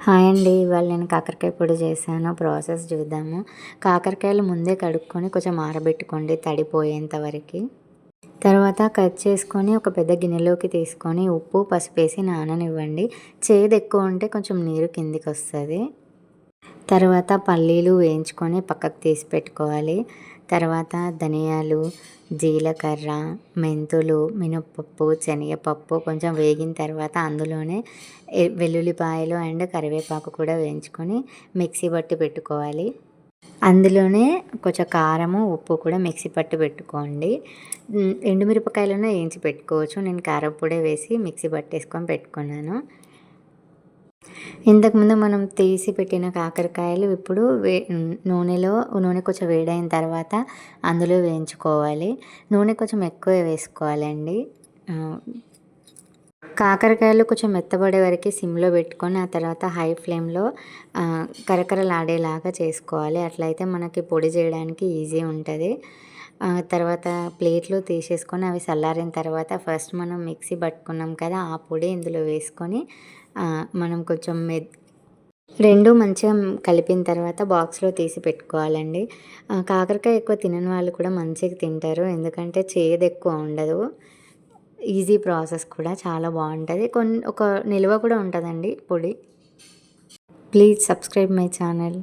Hi అండి. ఇవాళ నేను కాకరకాయ పొడి చేశాను. ప్రాసెస్ చూద్దాము. కాకరకాయలు ముందే కడుక్కొని కొంచెం ఆరబెట్టుకోండి తడిపోయేంత వరకి. తర్వాత కట్ చేసుకొని ఒక పెద్ద గిన్నెలోకి తీసుకొని ఉప్పు, పసుపేసి నాననివ్వండి. చేదు ఎక్కువ ఉంటే కొంచెం నీరు కిందికొస్తది. తర్వాత పల్లీలు వేయించుకొని పక్కకు తీసి పెట్టుకోవాలి. తర్వాత ధనియాలు, జీలకర్ర, మెంతులు, మినప్పప్పు, శనగపప్పు కొంచెం వేగిన తర్వాత అందులోనే వెల్లుల్లిపాయలు అండ్ కరివేపాకు కూడా వేయించుకొని మిక్సీ పట్టి పెట్టుకోవాలి. అందులోనే కొంచెం కారము, ఉప్పు కూడా మిక్సీ పట్టి పెట్టుకోండి. ఎండుమిరపకాయలను వేయించి పెట్టుకోవచ్చు. నేను కారప్పొడే వేసి మిక్సీ పట్టేసుకొని పెట్టుకున్నాను. ఇంతకుముందు మనం తీసి పెట్టిన కాకరకాయలు ఇప్పుడు నూనె కొంచెం వేడైన తర్వాత అందులో వేయించుకోవాలి. నూనె కొంచెం ఎక్కువే వేసుకోవాలండి. కాకరకాయలు కొంచెం మెత్తబడే వరకు సిమ్లో పెట్టుకొని ఆ తర్వాత హై ఫ్లేమ్లో కరకరలాడేలాగా చేసుకోవాలి. అట్లయితే మనకి పొడి చేయడానికి ఈజీ ఉంటుంది. తర్వాత ప్లేట్లో తీసేసుకొని అవి చల్లారిన తర్వాత ఫస్ట్ మనం మిక్సీ పట్టుకున్నాం కదా, ఆ పొడి ఇందులో వేసుకొని మనం కొంచెం రెండు మంచిగా కలిపిన తర్వాత బాక్స్లో తీసి పెట్టుకోవాలండి. కాకరకాయ ఎక్కువ తినని వాళ్ళు కూడా మంచిగా తింటారు, ఎందుకంటే చేదు ఎక్కువ ఉండదు. ఈజీ ప్రాసెస్ కూడా చాలా బాగుంటుంది. ఒక నిల్వ కూడా ఉంటుందండి పొడి. Please subscribe my channel.